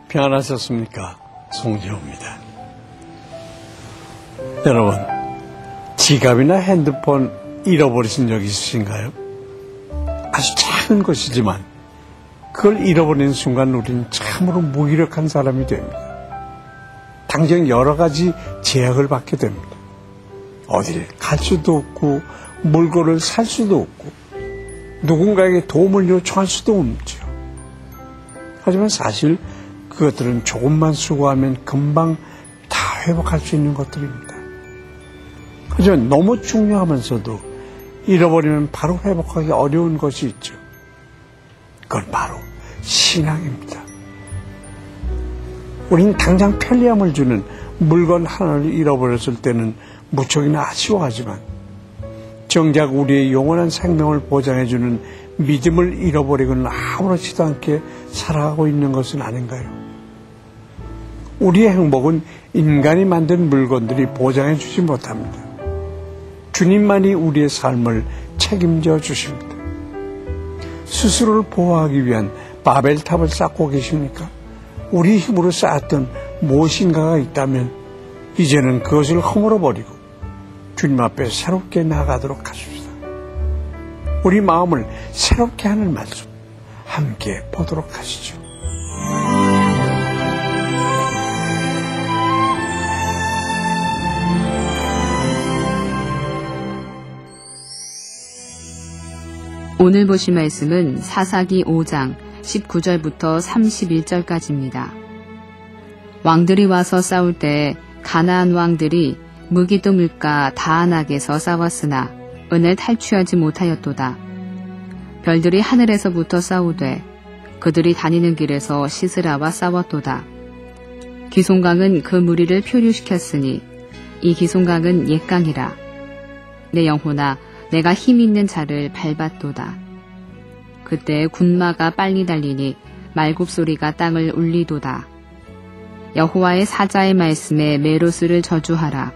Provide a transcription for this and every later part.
평안하셨습니까? 송지호입니다. 여러분, 지갑이나 핸드폰 잃어버리신 적 있으신가요? 아주 작은 것이지만 그걸 잃어버리는 순간 우리는 참으로 무기력한 사람이 됩니다. 당장 여러 가지 제약을 받게 됩니다. 어딜 갈 수도 없고 물건을 살 수도 없고 누군가에게 도움을 요청할 수도 없죠. 하지만 사실 그것들은 조금만 수고하면 금방 다 회복할 수 있는 것들입니다. 하지만 너무 중요하면서도 잃어버리면 바로 회복하기 어려운 것이 있죠. 그건 바로 신앙입니다. 우린 당장 편리함을 주는 물건 하나를 잃어버렸을 때는 무척이나 아쉬워하지만 정작 우리의 영원한 생명을 보장해주는 믿음을 잃어버리고는 아무렇지도 않게 살아가고 있는 것은 아닌가요? 우리의 행복은 인간이 만든 물건들이 보장해주지 못합니다. 주님만이 우리의 삶을 책임져 주십니다. 스스로를 보호하기 위한 바벨탑을 쌓고 계십니까? 우리 힘으로 쌓았던 무엇인가가 있다면 이제는 그것을 허물어버리고 주님 앞에 새롭게 나아가도록 하십시다. 우리 마음을 새롭게 하는 말씀 함께 보도록 하시죠. 오늘 보실 말씀은 사사기 5장 19절부터 31절까지입니다. 왕들이 와서 싸울 때 가나안 왕들이 무기도 물가 다안악에서 싸웠으나 은을 탈취하지 못하였도다. 별들이 하늘에서부터 싸우되 그들이 다니는 길에서 시스라와 싸웠도다. 기송강은 그 무리를 표류시켰으니 이 기송강은 옛강이라. 내 영혼아 내가 힘 있는 자를 밟았도다. 그때 군마가 빨리 달리니 말굽소리가 땅을 울리도다. 여호와의 사자의 말씀에 메로스를 저주하라.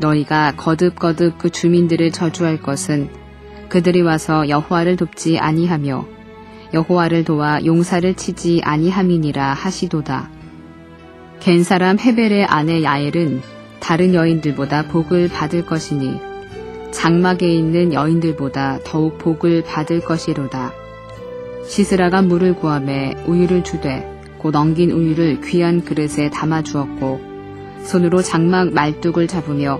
너희가 거듭거듭 그 주민들을 저주할 것은 그들이 와서 여호와를 돕지 아니하며 여호와를 도와 용사를 치지 아니함이니라 하시도다. 겐 사람 헤벨의 아내 야엘은 다른 여인들보다 복을 받을 것이니 장막에 있는 여인들보다 더욱 복을 받을 것이로다. 시스라가 물을 구하매 우유를 주되 곧 엉긴 우유를 귀한 그릇에 담아 주었고 손으로 장막 말뚝을 잡으며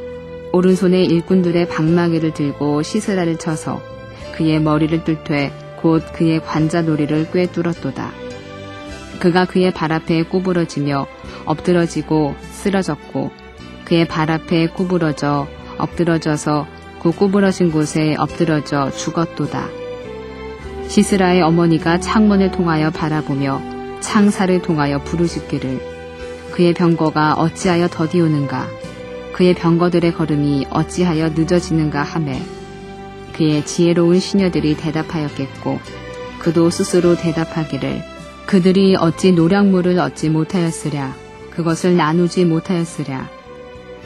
오른손에 일꾼들의 방망이를 들고 시스라를 쳐서 그의 머리를 뚫되 곧 그의 관자놀이를 꿰뚫었도다. 그가 그의 발 앞에 구부러지며 엎드러지고 쓰러졌고 그의 발 앞에 구부러져 엎드러져서 그 구부러진 곳에 엎드러져 죽었도다. 시스라의 어머니가 창문을 통하여 바라보며 창살을 통하여 부르짖기를 그의 병거가 어찌하여 더디오는가 그의 병거들의 걸음이 어찌하여 늦어지는가 하매 그의 지혜로운 시녀들이 대답하였겠고 그도 스스로 대답하기를 그들이 어찌 노량물을 얻지 못하였으랴 그것을 나누지 못하였으랴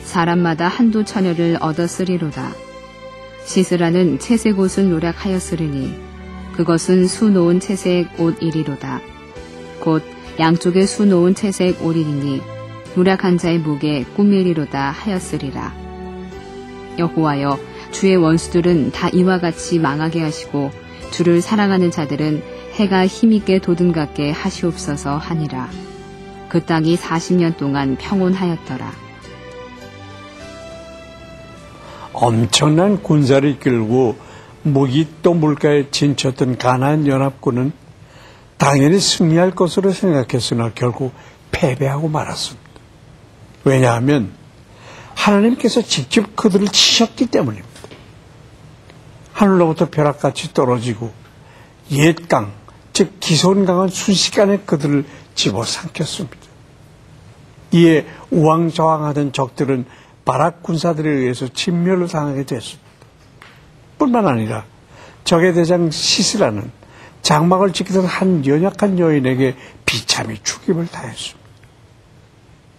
사람마다 한두 처녀를 얻었으리로다. 시스라는 채색 옷을 노략하였으리니 그것은 수놓은 채색 옷이리로다. 곧 양쪽에 수놓은 채색 옷이리니 노략한 자의 목에 꾸미리로다 하였으리라. 여호와여 주의 원수들은 다 이와 같이 망하게 하시고 주를 사랑하는 자들은 해가 힘있게 돋음같게 하시옵소서 하니라. 그 땅이 40년 동안 평온하였더라. 엄청난 군사를 이끌고 무기또 물가에 진쳤던 가나안 연합군은 당연히 승리할 것으로 생각했으나 결국 패배하고 말았습니다. 왜냐하면 하나님께서 직접 그들을 치셨기 때문입니다. 하늘로부터 벼락같이 떨어지고 옛강, 즉 기손강은 순식간에 그들을 집어삼켰습니다. 이에 우왕좌왕하던 적들은 바락 군사들에 의해서 진멸을 당하게 됐습니다. 뿐만 아니라 적의 대장 시스라는 장막을 지키던 한 연약한 여인에게 비참히 죽임을 당했습니다.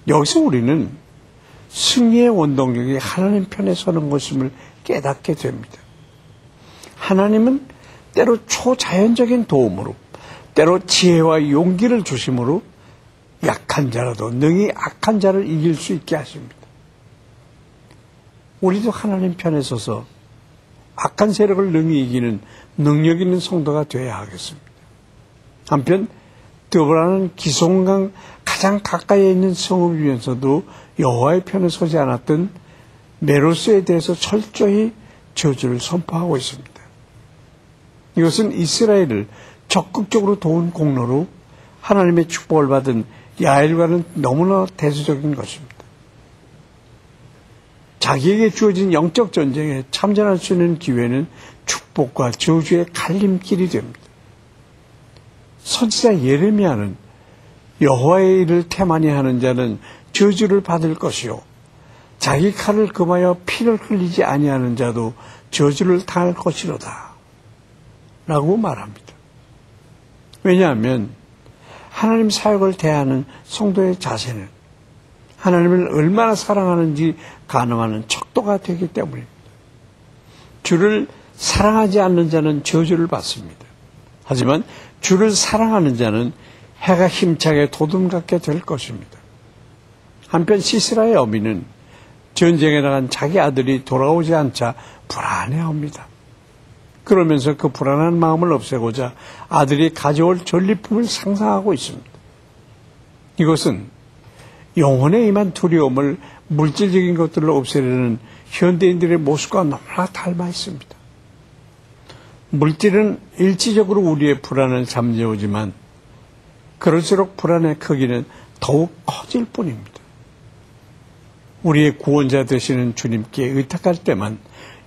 여기서 우리는 승리의 원동력이 하나님 편에 서는 것임을 깨닫게 됩니다. 하나님은 때로 초자연적인 도움으로, 때로 지혜와 용기를 주심으로 약한 자라도 능히 악한 자를 이길 수 있게 하십니다. 우리도 하나님 편에 서서 악한 세력을 능히 이기는 능력 있는 성도가 되어야 하겠습니다. 한편 드보라는 기손강 가장 가까이에 있는 성읍이면서도 여호와의 편에 서지 않았던 메로스에 대해서 철저히 저주를 선포하고 있습니다. 이것은 이스라엘을 적극적으로 도운 공로로 하나님의 축복을 받은 야엘과는 너무나 대수적인 것입니다. 자기에게 주어진 영적 전쟁에 참전할 수 있는 기회는 축복과 저주의 갈림길이 됩니다. 선지자 예레미야는 여호와의 일을 태만히 하는 자는 저주를 받을 것이요 자기 칼을 금하여 피를 흘리지 아니하는 자도 저주를 당할 것이로다 라고 말합니다. 왜냐하면 하나님 사역을 대하는 성도의 자세는 하나님을 얼마나 사랑하는지 가늠하는 척도가 되기 때문입니다. 주를 사랑하지 않는 자는 저주를 받습니다. 하지만 주를 사랑하는 자는 해가 힘차게 도둠같게 될 것입니다. 한편 시스라의 어미는 전쟁에 나간 자기 아들이 돌아오지 않자 불안해합니다. 그러면서 그 불안한 마음을 없애고자 아들이 가져올 전리품을 상상하고 있습니다. 이것은 영혼에 임한 두려움을 물질적인 것들로 없애려는 현대인들의 모습과 너무나 닮아 있습니다. 물질은 일시적으로 우리의 불안을 잠재우지만 그럴수록 불안의 크기는 더욱 커질 뿐입니다. 우리의 구원자 되시는 주님께 의탁할 때만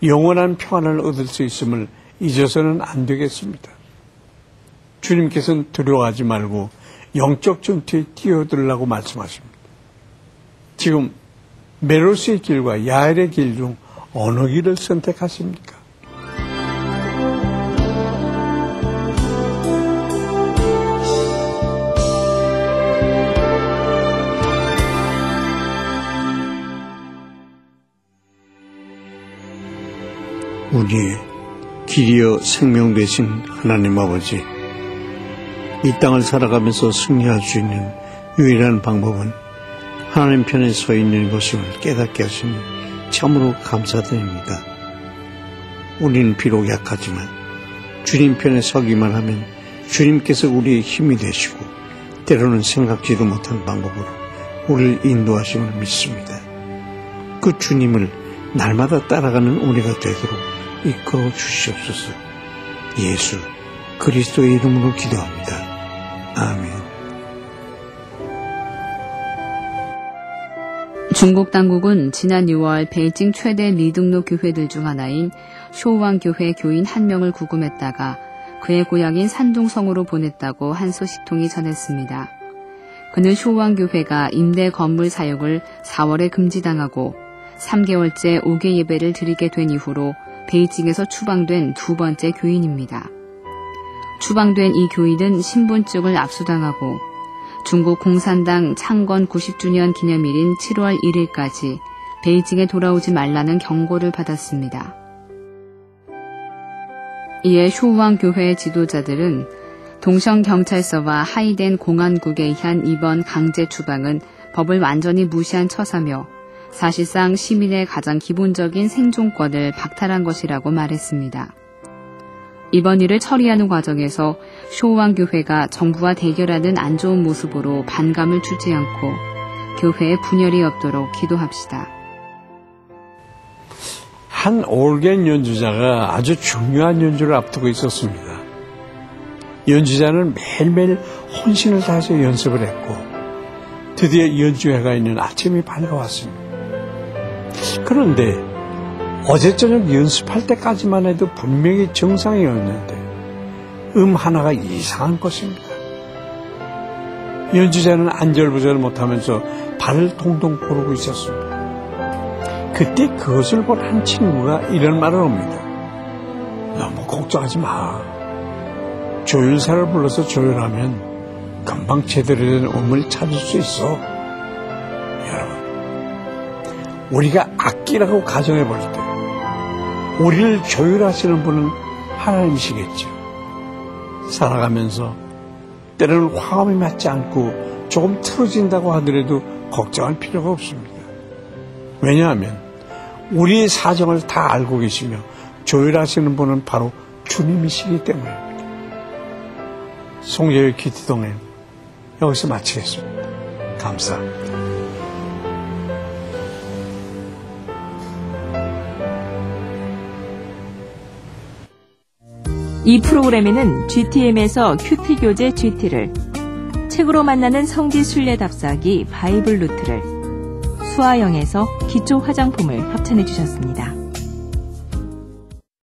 영원한 평안을 얻을 수 있음을 잊어서는 안 되겠습니다. 주님께서는 두려워하지 말고 영적 전투에 뛰어들라고 말씀하십니다. 지금 메로스의 길과 야엘의 길 중 어느 길을 선택하십니까? 우리의 길이여 생명 되신 하나님 아버지, 이 땅을 살아가면서 승리할 수 있는 유일한 방법은 하나님 편에 서 있는 것임을 깨닫게 하시니 참으로 감사드립니다. 우리는 비록 약하지만 주님 편에 서기만 하면 주님께서 우리의 힘이 되시고 때로는 생각지도 못한 방법으로 우리를 인도하심을 믿습니다. 그 주님을 날마다 따라가는 우리가 되도록 이끌어 주시옵소서. 예수 그리스도의 이름으로 기도합니다. 아멘. 중국 당국은 지난 6월 베이징 최대 미등록 교회들 중 하나인 쇼왕교회 교인 한 명을 구금했다가 그의 고향인 산둥성으로 보냈다고 한 소식통이 전했습니다. 그는 쇼왕교회가 임대 건물 사용을 4월에 금지당하고 3개월째 5개 예배를 드리게 된 이후로 베이징에서 추방된 두 번째 교인입니다. 추방된 이 교인은 신분증을 압수당하고 중국 공산당 창건 90주년 기념일인 7월 1일까지 베이징에 돌아오지 말라는 경고를 받았습니다. 이에 쇼왕교회 지도자들은 동성경찰서와 하이덴 공안국에 의한 이번 강제 추방은 법을 완전히 무시한 처사며 사실상 시민의 가장 기본적인 생존권을 박탈한 것이라고 말했습니다. 이번 일을 처리하는 과정에서 쇼왕교회가 정부와 대결하는 안 좋은 모습으로 반감을 주지 않고 교회에 분열이 없도록 기도합시다. 한 올겐 연주자가 아주 중요한 연주를 앞두고 있었습니다. 연주자는 매일매일 혼신을 다해서 연습을 했고 드디어 연주회가 있는 아침이 밝아왔습니다. 그런데 어제 저녁 연습할 때까지만 해도 분명히 정상이었는데 하나가 이상한 것입니다. 연주자는 안절부절 못하면서 발을 동동 구르고 있었습니다. 그때 그것을 본 한 친구가 이런 말을 합니다. 너무 걱정하지 마. 조율사를 불러서 조율하면 금방 제대로 된 음을 찾을 수 있어. 여러분, 우리가 악기라고 가정해 볼 때 우리를 조율하시는 분은 하나님이시겠죠. 살아가면서 때로는 화음이 맞지 않고 조금 틀어진다고 하더라도 걱정할 필요가 없습니다. 왜냐하면 우리의 사정을 다 알고 계시며 조율하시는 분은 바로 주님이시기 때문입니다. 송재의 귀티동행 여기서 마치겠습니다. 감사합니다. 이 프로그램에는 GTM에서 큐티 교재 GT를, 책으로 만나는 성지 순례 답사기 바이블 루트를, 수아영에서 기초 화장품을 협찬해 주셨습니다.